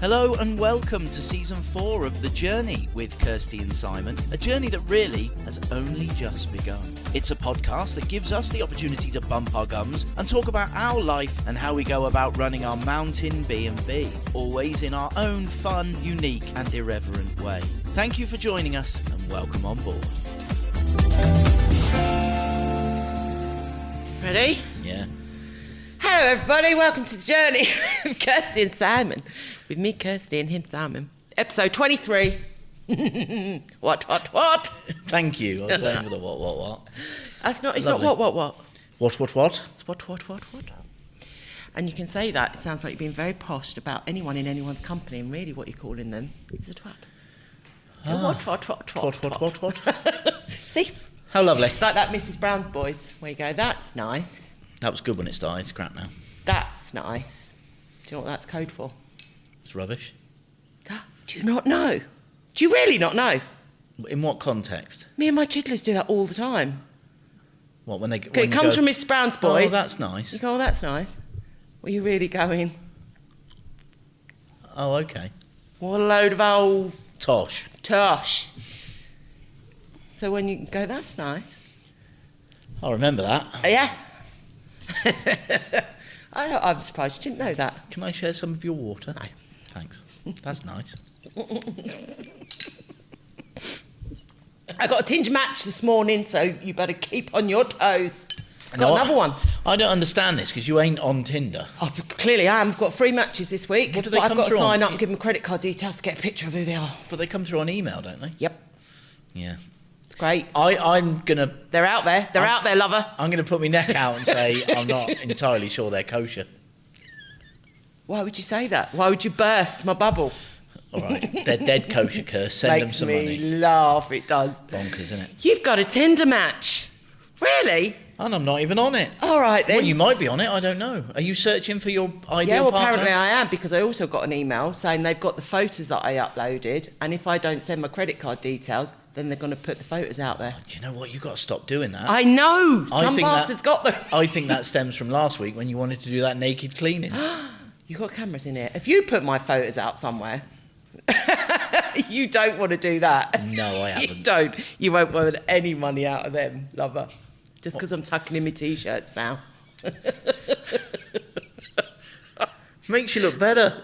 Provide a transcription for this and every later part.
Hello and welcome to Season 4 of The Journey with Kirsty and Simon, a journey that really has only just begun. It's a podcast that gives us the opportunity to bump our gums and talk about our life and how we go about running our mountain B&B, always in our own fun, unique and irreverent way. Thank you for joining us and welcome on board. Ready? Yeah. Hello everybody, welcome to The Journey with Kirsty and Simon. With me, Kirsty, and him, Simon. Episode 23. What? Thank you. I was waiting for the what. It's Lovely. not what. What? It's what. And you can say that, it sounds like you're being very posh about anyone in anyone's company, and really what you're calling them is a twat. What? See? How lovely. It's like that Mrs. Brown's Boys, where you go, that's nice. That was good when it started. It's crap now. That's nice. Do you know what that's code for? It's rubbish. Do you not know? Do you really not know? In what context? Me and my chidlers do that all the time. What, when they... It comes from Mrs. Brown's Boys. Oh, that's nice. You go, oh, that's nice. Well, you're really going, Oh, okay. what a load of old Tosh. tosh. So when you go, that's nice. I remember that. Yeah. I'm surprised you didn't know that. Can I share some of your water? No. Thanks. That's nice. I got a tinge match this morning, so you better keep on your toes. Got No, another one. I don't understand this because you ain't on Tinder. Oh, clearly I am. I've got 3 matches this week. What do they but come I've got to through on? sign up and give them credit card details to get a picture of who they are. But they come through on email, don't they? Yep. Yeah. It's great. I'm gonna They're out there. They're out there, lover. I'm gonna put my neck out and say I'm not entirely sure they're kosher. Why would you say that? Why would you burst my bubble? All right, they're dead kosher, Curse. Send them some money. Makes me laugh, it does. Bonkers, isn't it? You've got a Tinder match. Really? And I'm not even on it. All right then. Well, you might be on it. I don't know. Are you searching for your ideal Yeah, well, partner? apparently I am, because I also got an email saying they've got the photos that I uploaded, and if I don't send my credit card details, then they're going to put the photos out there. Do you know what? You've got to stop doing that. I know. I Some think bastards got them. I think that stems from last week when you wanted to do that naked cleaning. You got cameras in here. If you put my photos out somewhere, you don't want to do that. No, I You haven't. don't. You won't want any money out of them, lover. Just because I'm tucking in my T-shirts now. Makes you look better.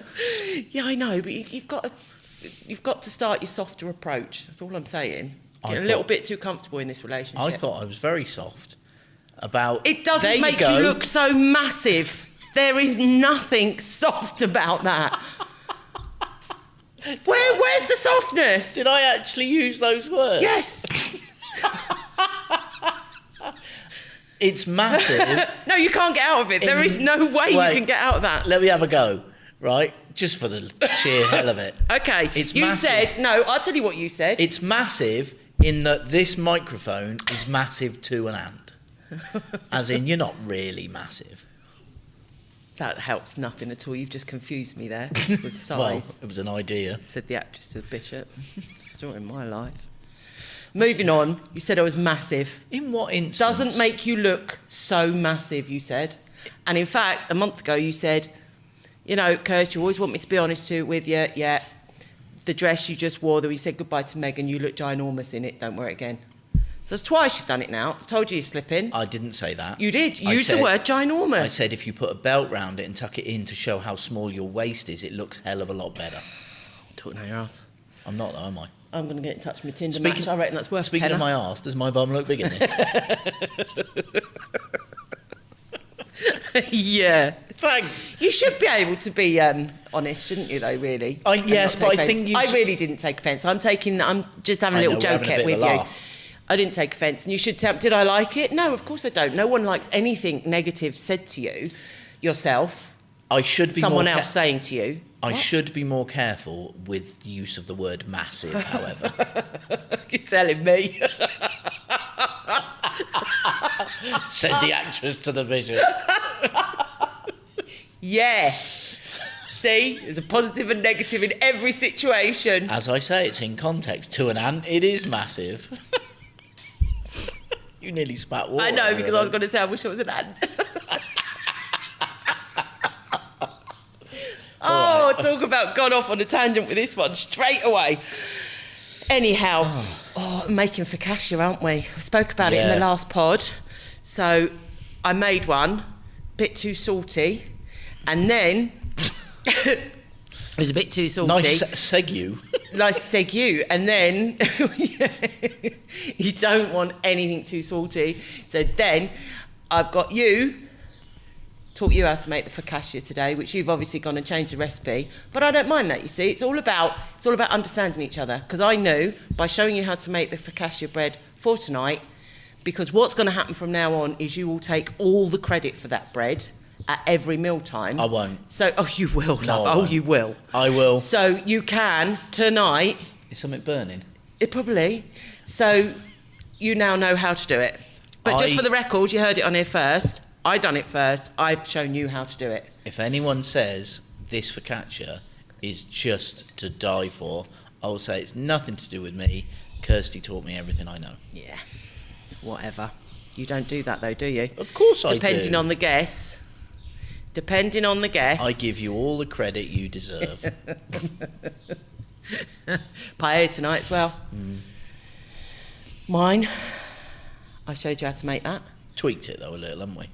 Yeah, I know, but you've got to start your softer approach. That's all I'm saying. Get a little bit too comfortable in this relationship. I thought I was very soft about... It doesn't There make you, you look so massive. There is nothing soft about that. Where's the softness? Did I actually use those words? Yes. It's massive. No, you can't get out of it. There is no way you can get out of that. Let me have a go, right? Just for the sheer hell of it. Okay. It's you massive. said, no, I'll tell you what you said. It's massive in that this microphone is massive to an ant. As in, you're not really massive. That helps nothing at all. You've just confused me there with size. Well, it was an idea. Said the actress to the bishop. Story in my life. Moving on, you said I was massive. In what instance? Doesn't make you look so massive, you said. And in fact, a month ago you said, you know, Kirst, you always want me to be honest with you. Yeah, the dress you just wore that we said goodbye to Megan, you look ginormous in it. Don't wear it again. So it's twice you've done it now. I've told you you're slipping. I didn't say that. You did. You I used said- the word ginormous. I said if you put a belt round it and tuck it in to show how small your waist is, it looks hell of a lot better. Talking out your ass. I'm not though, am I? I'm going to get in touch with my Tinder match. I reckon that's worth Speaking of my arse, does my bum look big in this? Yeah. Thanks. You should be able to be honest, shouldn't you, though, really? Yes, And not but take I think offence. you... I really didn't take offence. I'm just having a I little know, we're joke having a bit with of you. a laugh. I didn't take offence. And you should tell... Did I like it? No, of course I don't. No one likes anything negative said to you, yourself, I should be someone more else saying to you. I should be more careful with the use of the word massive, however. You're telling me. Said the actress to the vision. Yeah. See? There's a positive and negative in every situation. As I say, it's in context. To an ant, it is massive. You nearly spat water. I know, because I was going going to say I wish I was an ant. Oh, Talk about gone off on a tangent with this one straight away. Anyhow, making focaccia, aren't we? We spoke about it in the last pod. So I made one, bit too salty, and then it was a bit too salty. Nice segue. Nice segue, and then you don't want anything too salty. So then I've got taught you how to make the focaccia today, which you've obviously gone and changed the recipe. But I don't mind that, you see. It's all about understanding each other. Because I knew by showing you how to make the focaccia bread for tonight, because what's going to happen from now on is you will take all the credit for that bread at every mealtime. I won't. So, you will, No, love. I won't. You will. I will. So you can tonight. Is something burning? It probably. So you now know how to do it. But just for the record, you heard it on here first. I done it first. I've shown you how to do it. If anyone says this focaccia is just to die for, I will say it's nothing to do with me. Kirsty taught me everything I know. Yeah. Whatever. You don't do that though, do you? Of course I do. Depending on the guess. I give you all the credit you deserve. Paella tonight as well. Mine. I showed you how to make that. Tweaked it though a little, haven't we?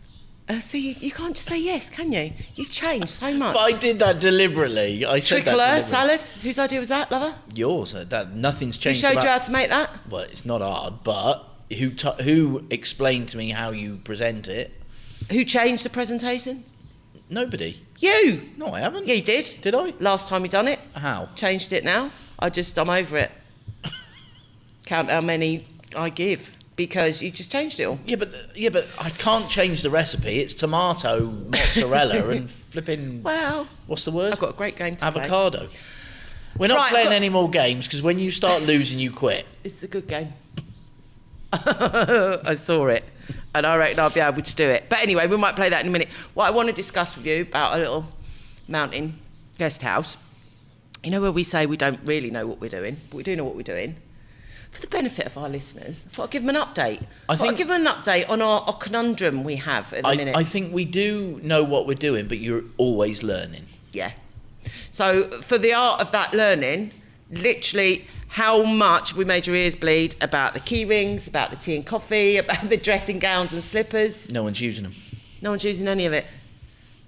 See, you can't just say yes, can you? You've changed so much. But I did that deliberately. I said that Tricolor deliberately. salad. Whose idea was that, lover? Yours. That nothing's Who changed. showed you how to make that? Well, it's not hard, but who explained to me how you present it? Who changed the presentation? Nobody. You. No, I haven't. Yeah, you did. Did I? Last time you done it. How? Changed it now. I'm over it. Count how many I give. Because you just changed it all. Yeah, but I can't change the recipe. It's tomato, mozzarella, and flipping. Well, what's the word? I've got a great game to play. Avocado. We're not playing any more games because when you start losing, you quit. It's a good game. I saw it, and I reckon I'll be able to do it. But anyway, we might play that in a minute. What I want to discuss with you about a little mountain guest house. You know where we say we don't really know what we're doing, but we do know what we're doing. For the benefit of our listeners, I thought I'd give them an update. I'd give them an update on our conundrum we have at the minute. I think we do know what we're doing, but you're always learning. Yeah. So for the art of that learning, literally how much have we made your ears bleed about the key rings, about the tea and coffee, about the dressing gowns and slippers? No one's using them. No one's using any of it.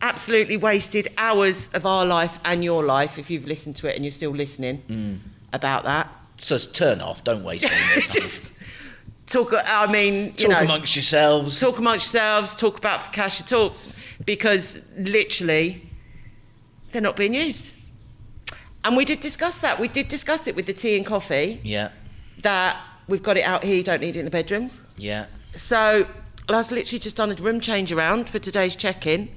Absolutely wasted hours of our life and your life, if you've listened to it and you're still listening, about that. So turn off, don't waste any more time. Just talk, talk amongst yourselves. Talk amongst yourselves, talk about focaccia, because literally they're not being used. And we did discuss that. We did discuss it with the tea and coffee. Yeah. That we've got it out here, you don't need it in the bedrooms. Yeah. So I was literally just done a room change around for today's check-in,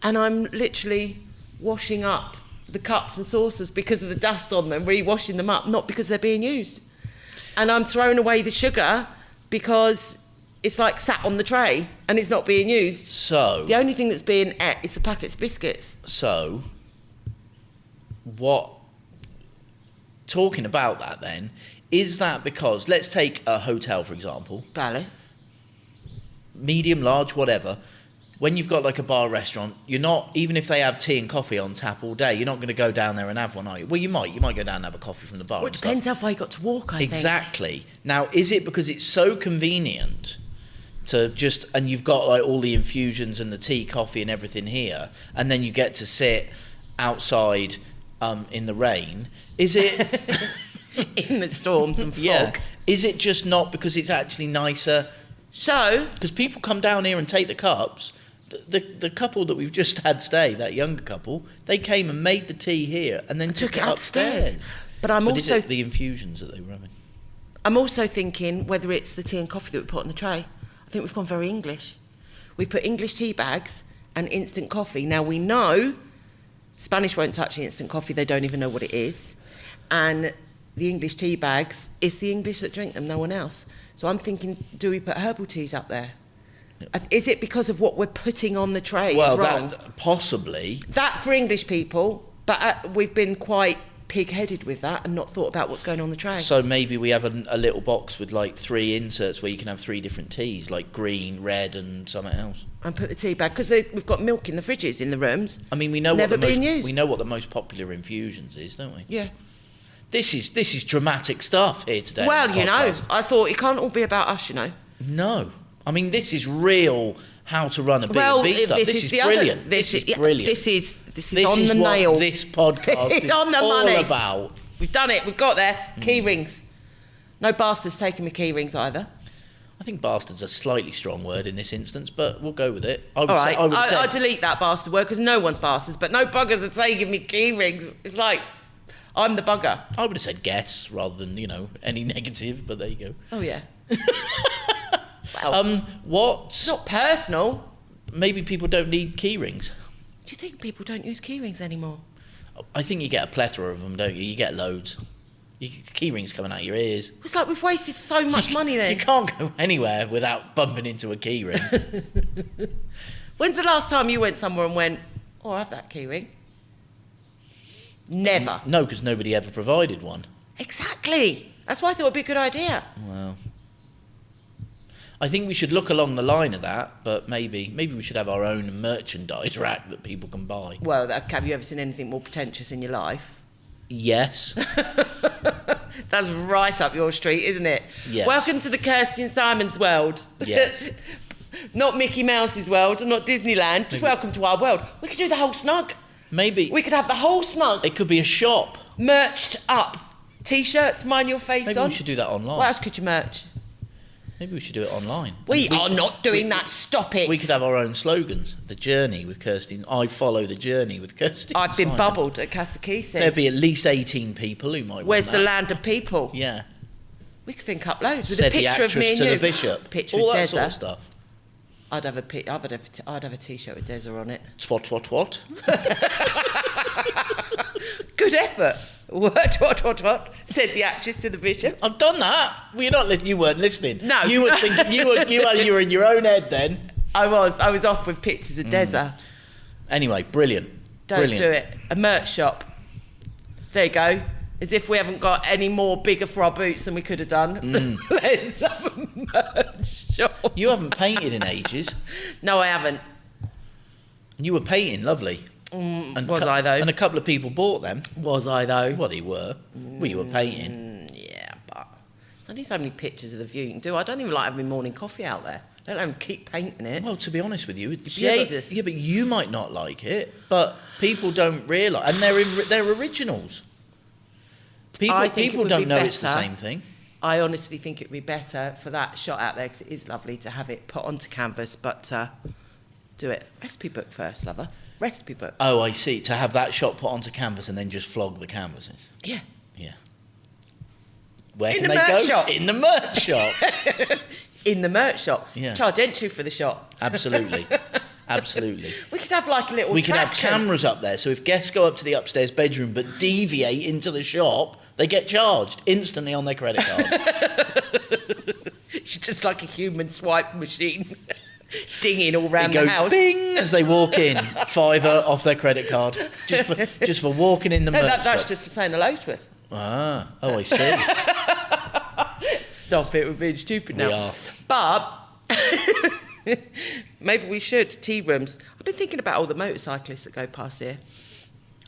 and I'm literally washing up the cups and saucers because of the dust on them, re-washing them up, not because they're being used. And I'm throwing away the sugar because it's like sat on the tray and it's not being used. So the only thing that's being ate is the packets of biscuits. So talking about that then, is that because, let's take a hotel for example. Valley. Medium, large, whatever. When you've got like a bar restaurant, you're not, even if they have tea and coffee on tap all day, you're not going to go down there and have one, are you? Well, you might go down and have a coffee from the bar. Well, it depends how far you got to walk, I think. Exactly. Now, is it because it's so convenient to just, and you've got like all the infusions and the tea, coffee and everything here, and then you get to sit outside in the rain, is it... in the storms and fog. Yeah. Is it just not because it's actually nicer? So... Because people come down here and take the cups. The couple that we've just had stay, that younger couple, they came and made the tea here and then took it upstairs. But also... is it the infusions that they were having? I'm also thinking whether it's the tea and coffee that we put on the tray. I think we've gone very English. We put English tea bags and instant coffee. Now, we know Spanish won't touch the instant coffee. They don't even know what it is. And the English tea bags, it's the English that drink them, no one else. So I'm thinking, do we put herbal teas up there? Is it because of what we're putting on the tray? Well, is wrong? Possibly. That for English people, but we've been quite pig-headed with that and not thought about what's going on the tray. So maybe we have a little box with like 3 inserts where you can have 3 different teas, like green, red, and something else. And put the tea bag, because we've got milk in the fridges in the rooms. I mean, we know Never what the being most, used. we know what the most popular infusions is, don't we? Yeah. This is dramatic stuff here today. Well, on the you know, podcast. I thought it can't all be about us, you know. No. I mean, this is real how to run a Well, B2B stuff. This is brilliant. This is brilliant. This is This on is the what nail. this podcast It's is on the all money. about. We've done it. We've got there. Key rings. No bastards taking me key rings either. I think bastard's a slightly strong word in this instance, but we'll go with it. I would All say, right. I would say I'll delete that bastard word because no one's bastards, but no buggers are taking me key rings. It's like I'm the bugger. I would have said guess rather than, any negative, but there you go. Oh, yeah. Well, What's... it's not personal. Maybe people don't need key rings. Do you think people don't use key rings anymore? I think you get a plethora of them, don't you? You get loads. Key rings coming out your ears. It's like we've wasted so much money then. You can't go anywhere without bumping into a key ring. When's the last time you went somewhere and went, oh, I have that key ring? Never. No, because nobody ever provided one. Exactly. That's why I thought it'd be a good idea. Well, I think we should look along the line of that, but maybe we should have our own merchandise rack that people can buy. Well, have you ever seen anything more pretentious in your life? Yes. That's right up your street, isn't it? Yes. Welcome to the Kirsty and Simon's world. Yes. Not Mickey Mouse's world, not Disneyland. Just welcome to our world. We could do the whole snug. Maybe. We could have the whole snug It could be a shop. merched up. T-shirts, mind your face Maybe on. we should do that online. What else could you merch? Maybe we should do it online. We are not doing that. Stop it. We could have our own slogans. The journey with Kirsty. I follow the journey with Kirsty. I've been Simon. bubbled at Castakisi. There'd be at least 18 people who might Where's want the that. land of people? Yeah. We could think up loads with Said a the picture of me actress and to you. the bishop. Picture All of that Deza. sort of stuff. I'd have a T-shirt with Deza on it. What? Good effort. What? Said the actress to the bishop. I've done that. Well, you weren't listening. No. You were thinking. You were in your own head then. I was off with pictures of Deza. Anyway, brilliant. Don't do it. A merch shop. There you go. As if we haven't got any more bigger for our boots than we could have done. Let's have a merch shop. You haven't painted in ages. No, I haven't. You were painting, lovely. And was I, though? And a couple of people bought them. Was I, though? Well, they were. Well, you were painting. Yeah, but there's only so many pictures of the view you can do. I don't even like having morning coffee out there. I don't even keep painting it. Well, to be honest with you, Jesus. Yeah, but you might not like it. But people don't realise, and they're originals. I think it People would don't be know it's the better. same thing. I honestly think it would be better for that shot out there because it is lovely to have it put onto canvas, but do it. Recipe book first, lover. Recipe book. Oh, I see. To have that shot put onto canvas and then just flog the canvases. Yeah. Yeah. Where In can the they merch go? shop. In the merch shop. In the merch shop. Yeah. Charge entry for the shop. Absolutely. Absolutely. We could have like a little We could have attraction. cameras up there, so if guests go up to the upstairs bedroom but deviate into the shop, they get charged instantly on their credit card. She's just like a human swipe machine. Dinging all round They go the house. bing as they walk in. £5 off their credit card. Just for walking in the merch That's shop. just for saying hello to us. Oh, I see. Stop it, we're being stupid now. We are. But maybe we should, tea rooms. I've been thinking about all the motorcyclists that go past here.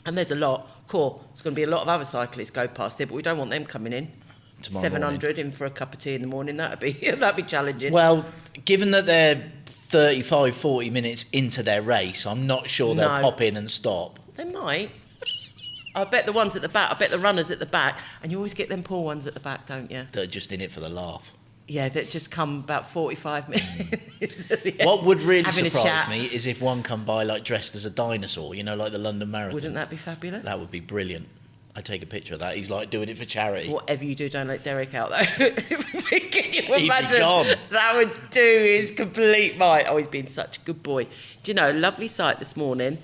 And there's a lot. Cool. There's going to be a lot of other cyclists go past here, but we don't want them coming in. Tomorrow 700 in for a cup of tea in the morning. That'd be challenging. Well, given that they're 35, 40 minutes into their race, I'm not sure they'll No. pop in and stop. They might. I bet the ones at the back, I bet the runners at the back, and you always get them poor ones at the back, don't you? That are just in it for the laugh. Yeah, that just come about 45 minutes. At the end, What would really having a surprise chat. me is if one come by like dressed as a dinosaur, like the London Marathon. Wouldn't that be fabulous? That would be brilliant. I'd take a picture of that. He's like doing it for charity. Whatever you do, don't let Derek out, though. Can you be imagine? gone. That would do his complete might. Oh, he's been such a good boy. Do you know, lovely sight this morning.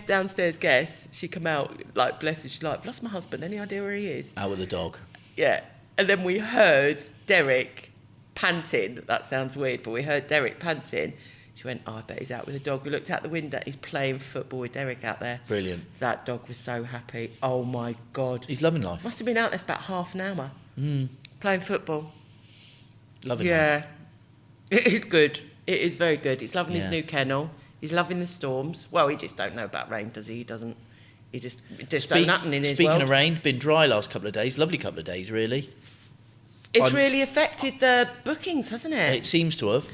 Downstairs guest, she come out, like, bless her, she's like, I've lost my husband. Any idea where he is? Out with the dog. Yeah. And then we heard Derek panting. That sounds weird, but we heard Derek panting. She went, oh, I bet he's out with a dog. We looked out the window. He's playing football with Derek out there. Brilliant. That dog was so happy. Oh, my God. He's loving life. Must have been out there for about half an hour. Playing football. Loving life. Yeah. It is good. It is very good. He's loving his new kennel. He's loving the storms. Well, he just don't know about rain, does he? He doesn't. It just don't happen in his world. Speaking of rain, been dry last couple of days. Lovely couple of days, really. It's really affected the bookings, hasn't it? It seems to have.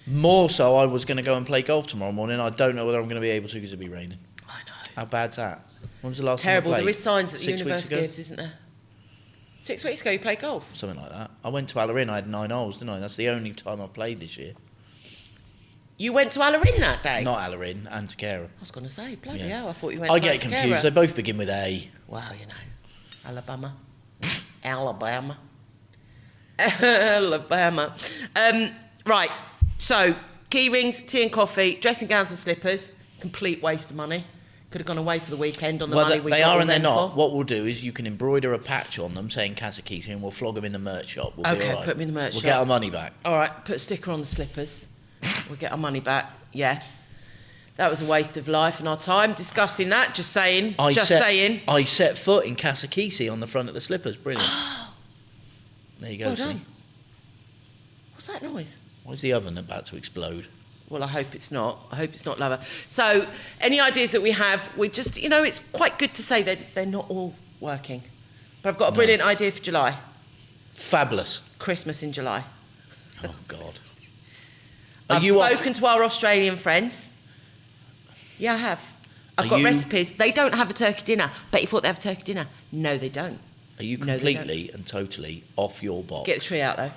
More so, I was going to go and play golf tomorrow morning. I don't know whether I'm going to be able to because it'll be raining. I know. How bad's that? When was the last Terrible. time you played? There is signs that the 6 universe weeks ago? gives, isn't there? 6 weeks ago you played golf? Something like that. I went to Alarin. I had 9 holes, didn't I? That's the only time I've played this year. You went to Alarin that day? Not Alarin, Antequera. I was going to say, bloody Yeah. hell, I thought you went I to get Antequera. confused. They both begin with A. Well, you know. Alabama. Alabama. Alabama. Right, so key rings, tea and coffee, dressing gowns and slippers, complete waste of money. Could have gone away for the weekend on the money we they got are all and they're them not. for. What we'll do is you can embroider a patch on them saying Kazakisi and we'll flog them in the merch shop. We'll be Okay, all right. put them in the merch We'll shop. get our money back. All right, put a sticker on the slippers. We'll get our money back. Yeah. That was a waste of life and our time discussing that. Just saying. I set foot in Kazakisi on the front of the slippers. Brilliant. There you go. Well see. done. What's that noise? Why is the oven about to explode? Well, I hope it's not. I hope it's not lava. So, any ideas that we have, we just, it's quite good to say that they're not all working. But I've got a brilliant idea for July. Fabulous. Christmas in July. Oh, God. I've spoken to our Australian friends. Yeah, I have. I've got recipes. They don't have a turkey dinner. Bet you thought they have a turkey dinner. No, they don't. Are you completely and totally off your box? Get the tree out, though.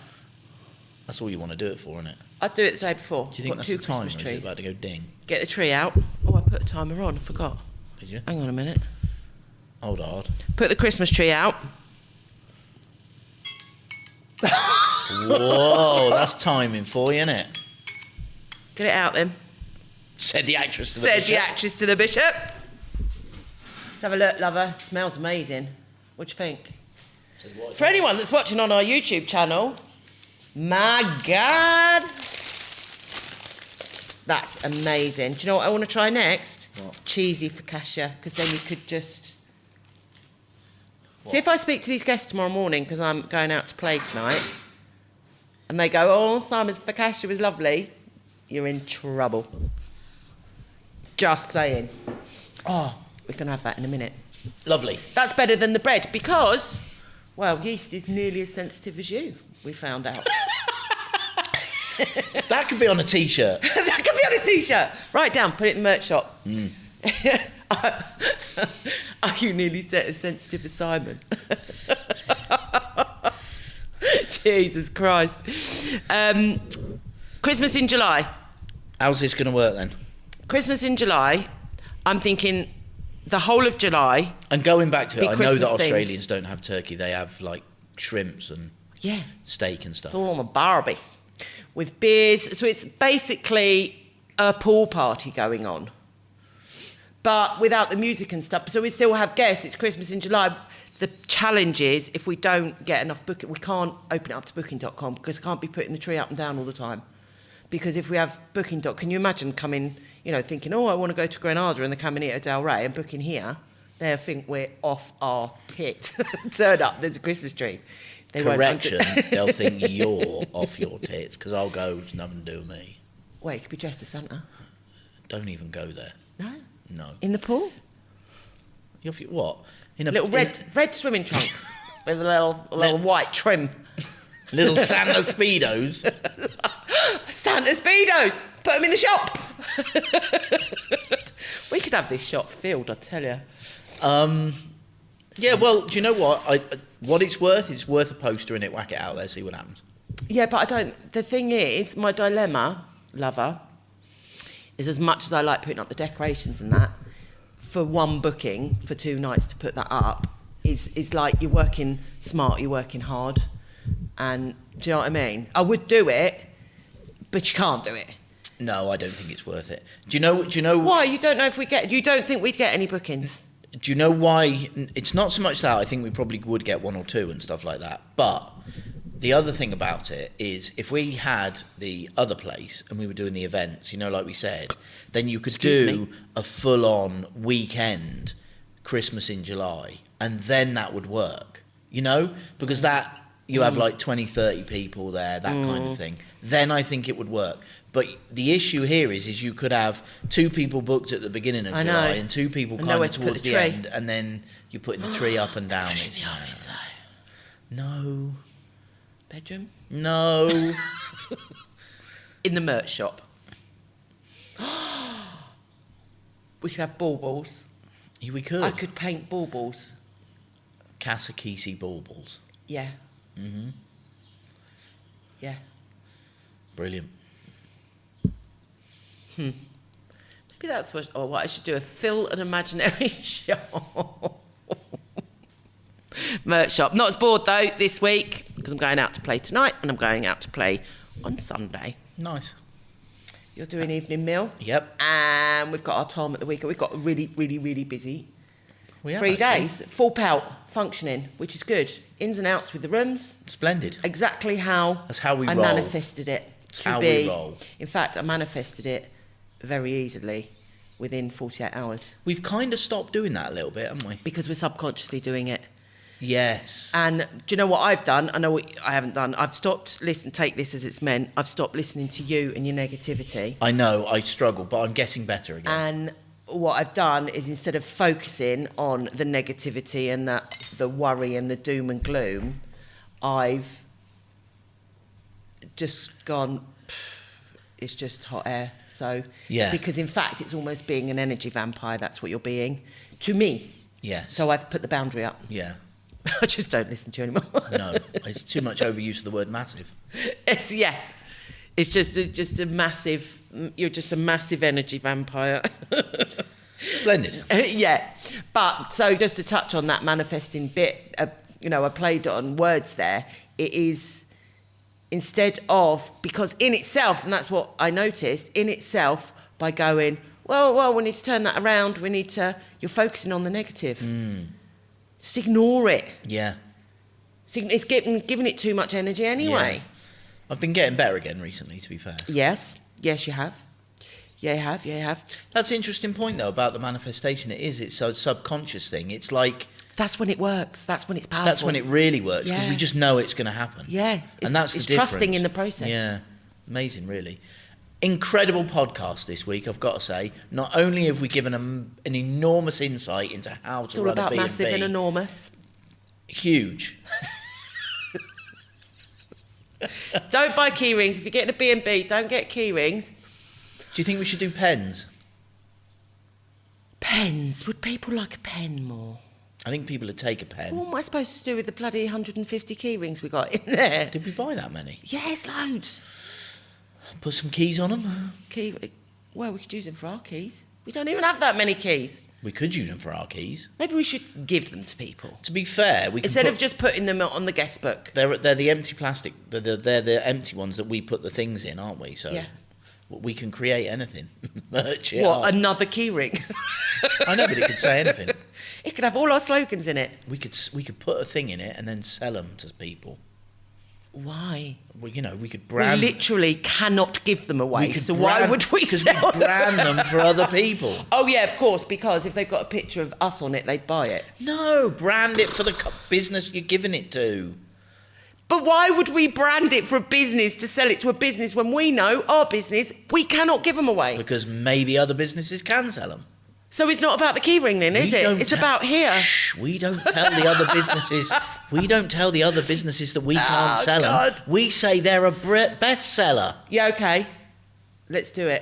That's all you want to do it for, isn't it? I'd do it the day before. Do you think got that's 2 the time? Christmas Or is trees. it about to go ding? Get the tree out. Oh, I put a timer on. I forgot. Did you? Hang on a minute. Hold hard. Put the Christmas tree out. Whoa, that's timing for you, isn't it? Get it out then. Said the actress to the Said bishop. the actress to the bishop. Let's have a look, lover. Smells amazing. What do you think? For anyone that's watching on our YouTube channel, my God, that's amazing. Do you know what I want to try next? What? Cheesy focaccia, because then you could just... See if I speak to these guests tomorrow morning, because I'm going out to play tonight, and they go, oh, Simon's focaccia was lovely, you're in trouble. Just saying. Oh, we're going to have that in a minute. Lovely. That's better than the bread because, well, yeast is nearly as sensitive as you, we found out. That could be on a T-shirt. That could be on a T-shirt. Write it down, put it in the merch shop. Are you nearly as sensitive as Simon? Jesus Christ. Christmas in July. How's this going to work then? Christmas in July, I'm thinking the whole of July. And going back to it, I know Christmas that themed. Australians don't have turkey. They have, like, shrimps and steak and stuff. It's all on a barbie with beers. So it's basically a pool party going on, but without the music and stuff. So we still have guests. It's Christmas in July. The challenge is if we don't get enough booking, we can't open it up to booking.com because I can't be putting the tree up and down all the time. Because if we have booking.com, can you imagine coming, thinking, oh, I want to go to Granada and the Caminito del Rey and booking here? They'll think we're off our tit. Turn up, there's a Christmas tree. Correction, they'll think you're off your tits because I'll go, it's nothing to do with me. Wait, you could be dressed as Santa. Don't even go there. No? No. In the pool? You're off your, what? In a Little red swimming trunks with a little white trim. Little Santa Speedos. Santa Speedos! Put them in the shop! We could have this shop filled, I tell you. Yeah, well, do you know what? What it's worth a poster in it. Whack it out there, see what happens. Yeah, but I don't... The thing is, my dilemma, lover, is as much as I like putting up the decorations and that, for one booking, for 2 nights to put that up, is like you're working smart, you're working hard. And do you know what I mean? I would do it, but you can't do it. No, I don't think it's worth it. Do you know why? You don't know if you don't think we'd get any bookings? Do you know why? It's not so much that. I think we probably would get 1 or 2 and stuff like that. But The other thing about it is if we had the other place and we were doing the events, like we said, then you could do a full-on weekend Christmas in July, and then that would work, because that you have like 20, 30 people there, that kind of thing. Then I think it would work. But the issue here is you could have 2 people booked at the beginning of July and 2 people kind of towards the end, and then you're putting the tree up and down. In the office though. No. Bedroom? No. In the merch shop. We could have baubles. Yeah, we could. I could paint baubles. Casakisi baubles. Yeah. Mm-hmm. Yeah. Brilliant. Maybe that's what I should do, a fill an imaginary shop. Merch shop. Not as bored though this week because I'm going out to play tonight and I'm going out to play on Sunday. Nice. You're doing evening meal. Yep. And we've got our time at the weekend. We've got really, really, really busy. We have 3 actually. days, full pelt, functioning, which is good. Ins and outs with the rooms. Splendid. Exactly how That's how we I roll. manifested it That's to how be. we roll. In fact, I manifested it very easily within 48 hours We've kind of stopped doing that a little bit, haven't we? because we're subconsciously doing it. Yes. And do you know what I've done? I know what I haven't done. I've stopped listening. Take this as it's meant. I've stopped listening to you and your negativity. I know, I struggle, but I'm getting better again. And what I've done is instead of focusing on the negativity and the worry and the doom and gloom, I've just gone, it's just hot air. So, Yeah. because in fact, it's almost being an energy vampire. That's what you're being to me. Yes. So I've put the boundary up. Yeah. I just don't listen to you anymore. No, it's too much overuse of the word massive. It's just a massive. You're just a massive energy vampire. Splendid. Yeah, but so just to touch on that manifesting bit, I played on words there. It is instead of, because in itself, and that's what I noticed in itself, by going, well, we need to turn that around. You're focusing on the negative. Just ignore it. Yeah. It's giving it too much energy anyway. Yeah. I've been getting better again recently, to be fair. Yes, you have. Yeah, you have. That's an interesting point, though, about the manifestation. It's a subconscious thing. It's like... That's when it works. That's when it's powerful. That's when it really works, because Yeah. we just know it's going to happen. Yeah. And that's the it's difference. trusting in the process. Yeah. Amazing, really. Incredible podcast this week, I've got to say. Not only have we given an enormous insight into how It's to all run a about B&B. massive and enormous. Huge. Don't buy key rings. If you're getting a B&B, don't get key rings. Do you think we should do pens? Pens. Would people like a pen more? I think people would take a pen. What am I supposed to do with the bloody 150 key rings we got in there? Did we buy that many? Yes, loads. Put some keys on them? Well, we could use them for our keys. We don't even have that many keys. We could use them for our keys. Maybe we should give them to people. To be fair, we can Instead of just putting them on the guest book. They're the empty plastic. They're the empty ones that we put the things in, aren't we? So Yeah. we can create anything. Merch it What, up. another key ring? I know, but it could say anything. It could have all our slogans in it. We could put a thing in it and then sell them to people. Why? Well, we could We brand. literally cannot give them away, could so why brand- would we Because sell we brand them for other people. Oh yeah, of course, because if they've got a picture of us on it, they'd buy it. No, brand it for the business you're giving it to. But why would we brand it for a business to sell it to a business when we know our business, we cannot give them away? Because maybe other businesses can sell them. So it's not about the key ring then, is We it? don't It's tell- about here. Shh, we don't tell the other businesses. We don't tell the other businesses that we can't sell God. them. We say they're a bestseller. Yeah, okay. Let's do it.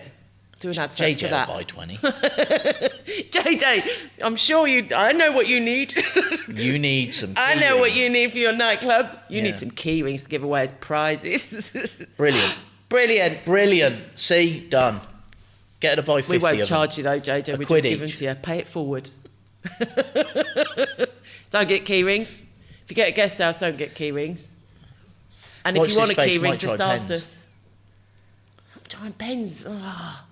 Do an advert JJ for that. will buy 20. JJ, I'm sure I know what you need. You need some. I key know what rings. you need for your nightclub. You Yeah. need some key rings to give away as prizes. Brilliant. Brilliant. Brilliant. See, done. Get her to buy 50 We won't of charge you though, JJ. A We quid just give them each. to you. Pay it forward. Don't get key rings. If you get a guest house, don't get key rings. And Watch if you want a this space, key ring, might just try ask pens. us. I'm trying pens. Ah.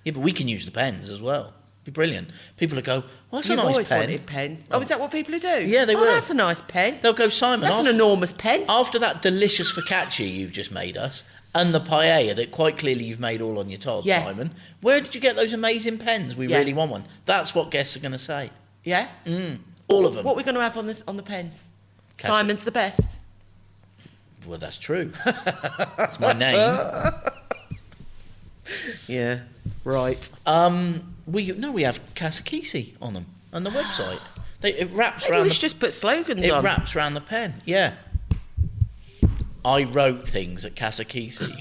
Yeah, but we can use the pens as well. Be brilliant. People would go, well, that's You've a nice always pen. wanted pens. Oh, is that what people do? Yeah, they will. That's a nice pen. They'll go, Simon, That's an enormous pen. after that delicious focaccia you've just made us, and the paella that quite clearly you've made all on your Todd, Yeah. Simon, where did you get those amazing pens? We Yeah. really want one. That's what guests are going to say. Yeah? All of them. What are we going to have on the pens? Cassie. Simon's the best. Well, that's true. That's my name. Yeah, right. We have Casakisi on them on the website. It wraps Maybe around. we should just put slogans It on. wraps around the pen. Yeah. I wrote things at Casakisi.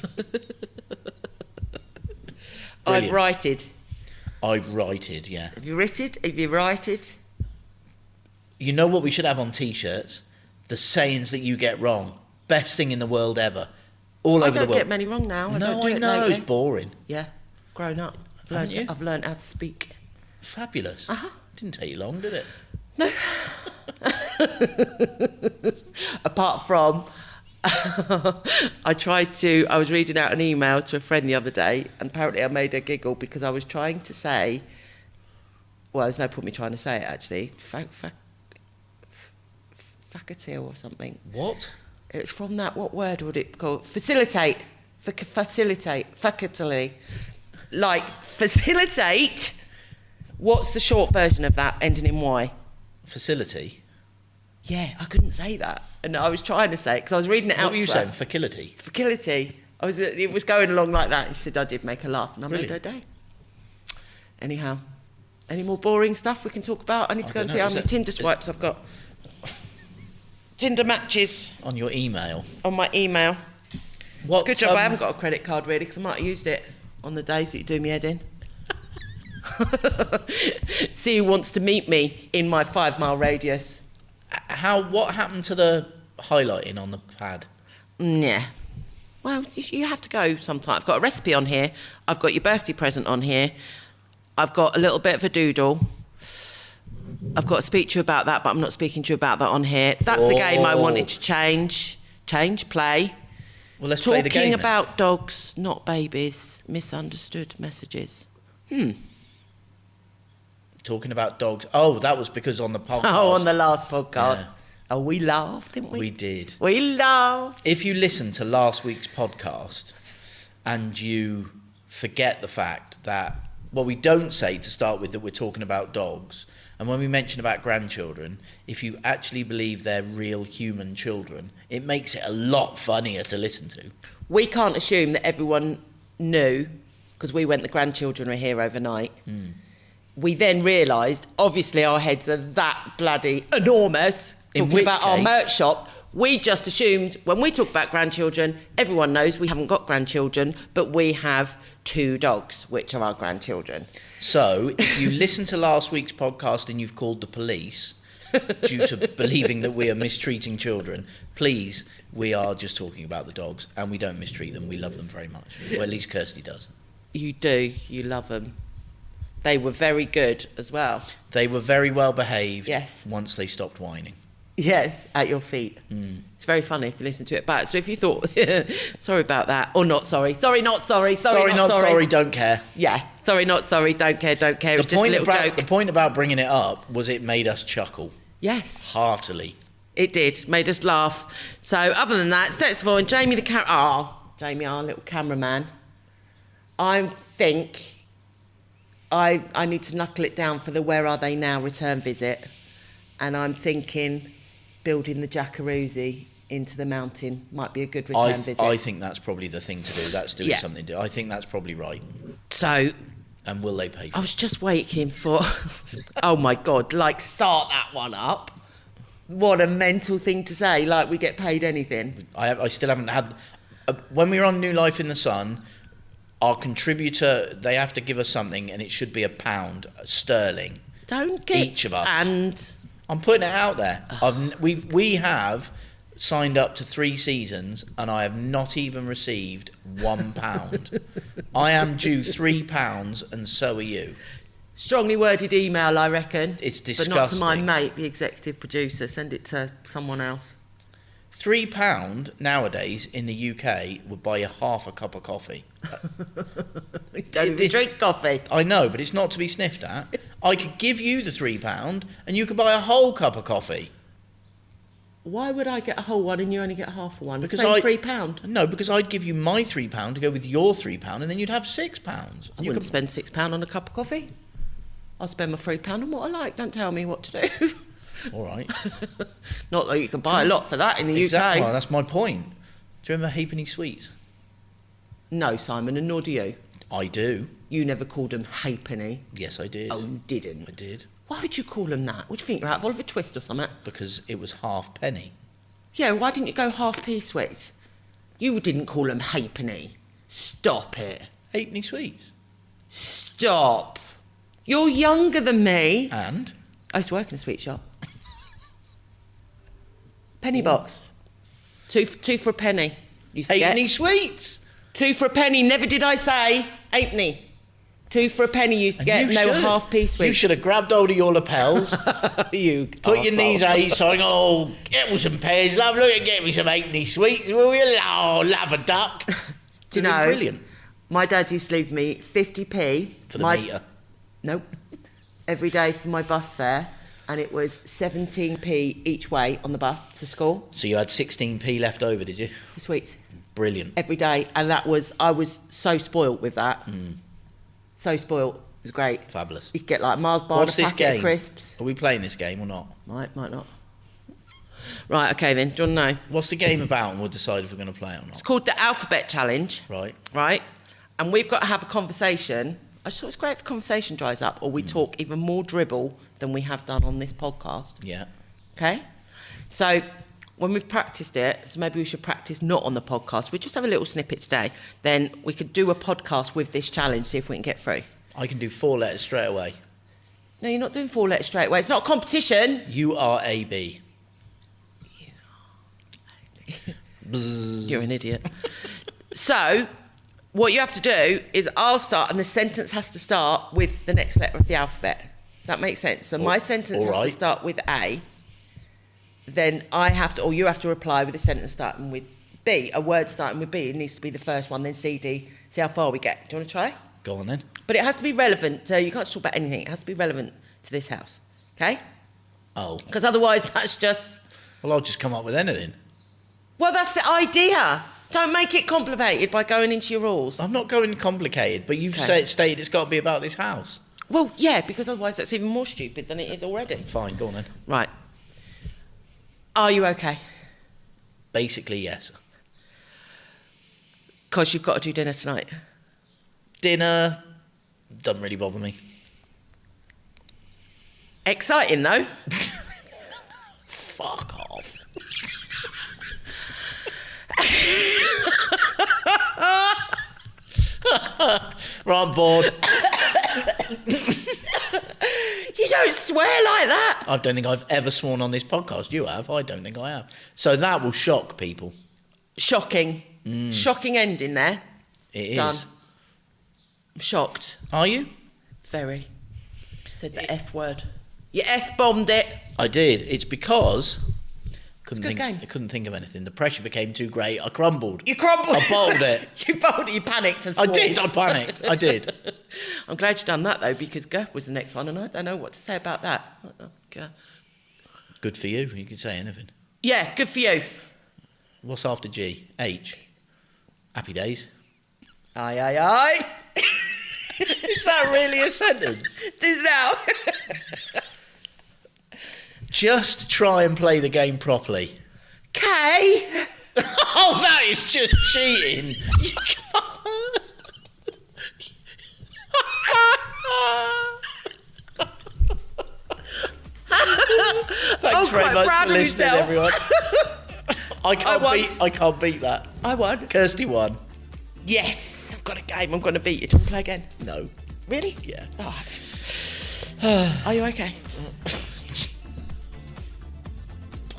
I've righted. I've righted. Yeah. Have you writted? Have you righted? You know what we should have on T-shirts? The sayings that you get wrong. Best thing in the world ever. All I over the don't world. get many wrong now. No, I it know. lately. It's boring. Yeah, grown up. Haven't you? I've learned how to speak. Fabulous. Uh-huh. Didn't take you long, did it? No. Apart from, I was reading out an email to a friend the other day, and apparently I made her giggle because I was trying to say, well, there's no point me trying to say it actually, facultative or something. What? It's from that, what word would it call? Facilitate. Facilitate. Faculty. Like, facilitate. What's the short version of that ending in Y? Facility. Yeah, I couldn't say that. And I was trying to say it because I was reading it out What were you to her. saying? Facility. Facility. It was going along like that. She said I did make her laugh and I made her day. Anyhow, any more boring stuff we can talk about? I need to go and see how many Tinder swipes I've got. Tinder matches On your email. on my email. What, It's a good job I haven't got a credit card really because I might have used it on the days that you do me head in. See who wants to meet me in my 5-mile radius. What happened to the highlighting on the pad? Yeah. Well, you have to go sometime. I've got a recipe on here. I've got your birthday present on here. I've got a little bit of a doodle. I've got to speak to you about that, but I'm not speaking to you about that on here. That's the game I wanted to change, play. Well, let's play the game Talking then. about dogs, not babies, misunderstood messages. Talking about dogs. Oh, that was because on the podcast. Oh, on the last podcast. Yeah. Oh, we laughed, didn't we? We did. We laughed. If you listen to last week's podcast and you forget the fact that, well, we don't say to start with that we're talking about dogs, and when we mention about grandchildren, if you actually believe they're real human children, it makes it a lot funnier to listen to. We can't assume that everyone knew, because we went the grandchildren were here overnight. We then realised, obviously our heads are that bloody enormous, In talking which about our case- merch shop. We just assumed when we talk about grandchildren, everyone knows we haven't got grandchildren, but we have 2 dogs, which are our grandchildren. So, if you listen to last week's podcast and you've called the police due to believing that we are mistreating children, please, we are just talking about the dogs, and we don't mistreat them. We love them very much. Well, at least Kirsty does. You do, you love them. They were very good as well. They were very well behaved Yes. once they stopped whining. Yes, at your feet. It's very funny if you listen to it back. So if you thought, sorry about that, or not sorry, sorry, not sorry, sorry, not sorry. Don't care. Yeah, sorry, not sorry, don't care, don't care. It's just a little joke. The point about bringing it up was it made us chuckle Yes. heartily. It did, made us laugh. So other than that, steps forward, Jamie Jamie, our little cameraman. I think I need to knuckle it down for the Where Are They Now return visit. And I'm thinking building the jacuzzi into the mountain might be a good return visit. I think that's probably the thing to do. That's doing something to do. I think that's probably right. So And will they pay for I was just waiting for, oh my God, like start that one up. What a mental thing to say, like we get paid anything. I still haven't had... when we were on New Life in the Sun, our contributor, they have to give us something, and it should be £1 sterling. Don't get... Each of us. And... I'm putting it out there. We have signed up to 3 seasons, and I have not even received £1. I am due £3, and so are you. Strongly worded email, I reckon. It's But not to my disgusting. mate, the executive producer. Send it to someone else. £3 nowadays in the UK would buy you half a cup of coffee. Don't even drink coffee. I know, but it's not to be sniffed at. I could give you the £3 and you could buy a whole cup of coffee. Why would I get a whole one and you only get half a one? Because Same £3? No, because I'd give you my £3 to go with your £3 and then you'd have £6. I wouldn't spend £6 on a cup of coffee. I'll spend my £3 on what I like. Don't tell me what to do. All right. Not that you can buy a lot for that in the Exactly. UK. Well, that's my point. Do you remember Halfpenny Sweets? No, Simon, and nor do you. I do. You never called them halfpenny. Yes, I did. Oh, you didn't? I did. Why would you call them that? What do you think, you're out of Oliver Twist or something? Because it was half penny. Yeah, why didn't you go half-p sweets? You didn't call them halfpenny. Stop it. Halfpenny Sweets. Stop. You're younger than me. And? I used to work in a sweet shop. Penny box. Two for a penny. Used to Halfpenny get. Sweets. 2 for a penny. Never did I say halfpenny. 2 for a penny used to get. No half-p sweets. You should have grabbed hold of your lapels, You put your arsehole. knees out each side, oh, get me some pears, love, look and get me some halfpenny sweets, will you? Oh, love a duck. Do you know? Brilliant. My dad used to leave me 50p. For the metre. Nope. Every day for my bus fare, and it was 17p each way on the bus to school. So you had 16p left over, did you? For sweets. Brilliant. Every day, and I was so spoilt with that. So spoilt. It was great. Fabulous. You could get like Mars bar What's and a this packet of game? crisps. Are we playing this game or not? Might not. Right, okay then. Do you want to know? What's the game about and we'll decide if we're going to play it or It's not? called the Alphabet Challenge. Right. Right? And we've got to have a conversation. I just thought it's great if conversation dries up, or we talk even more dribble than we have done on this podcast. Yeah. Okay? So when we've practiced it, so maybe we should practice not on the podcast. We just have a little snippet today. Then we could do a podcast with this challenge, see if we can get through. I can do 4 letters straight away. No, you're not doing 4 letters straight away. It's not a competition. URAB. You're an idiot. So what you have to do is I'll start, and the sentence has to start with the next letter of the alphabet. Does that make sense? So my sentence has to start with A. Then I have to, or you have to reply with a sentence starting with B. A word starting with B. It needs to be the first one, then C, D. See how far we get. Do you want to try? Go on then. But it has to be relevant. You can't just talk about anything. It has to be relevant to this house. Okay? Oh. Because otherwise that's just... Well, I'll just come up with anything. Well, that's the idea. Don't make it complicated by going into your rules. I'm not going complicated, but you've Okay. stated it's got to be about this house. Well, yeah, because otherwise that's even more stupid than it is already. Fine, go on then. Right. Are you okay? Basically, yes. Because you've got to do dinner tonight. Dinner doesn't really bother me. Exciting, though. Fuck off. Right, I'm bored. You don't swear like that. I don't think I've ever sworn on this podcast. You have? I don't think I have. So that will shock people. Shocking. Shocking ending there. It is. Done. I'm shocked. Are you? Very. Said the F word. You F-bombed it. I did. It's because a good game. I couldn't think of anything. The pressure became too great. I crumbled. You crumbled. I bowled it. You bowled it. You panicked and I swore. did. I panicked. I did. I'm glad you done that, though, because G was the next one, and I don't know what to say about that. G. Good for you. You could say anything. Yeah, good for you. What's after G? H. Happy days. Aye, aye, aye. Is that really a sentence? It is now. Just try and play the game properly. K. Oh, that is just cheating. You can't. Thanks very much for listening, everyone. I can't beat that. I won. Kirsty won. Yes, I've got a game. I'm going to beat you. Do you want to play again? No. Really? Yeah. Oh. Are you okay?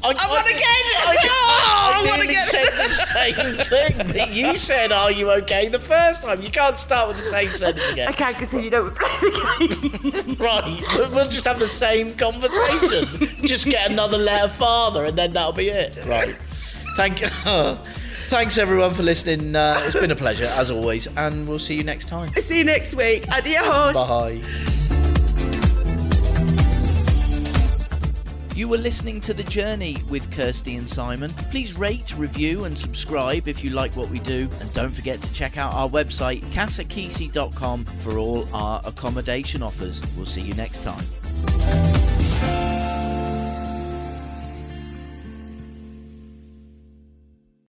I won again! I won nearly again! said the same thing that you said, are you okay, the first time. You can't start with the same sentence again. I can't because you don't play the game. Right, we'll just have the same conversation. Just get another letter farther and then that'll be it. Right. Thank you. Thanks everyone for listening. It's been a pleasure as always, and we'll see you next time. See you next week. Adios. Bye. You were listening to The Journey with Kirsty and Simon. Please rate, review and subscribe if you like what we do. And don't forget to check out our website, casakisi.com, for all our accommodation offers. We'll see you next time.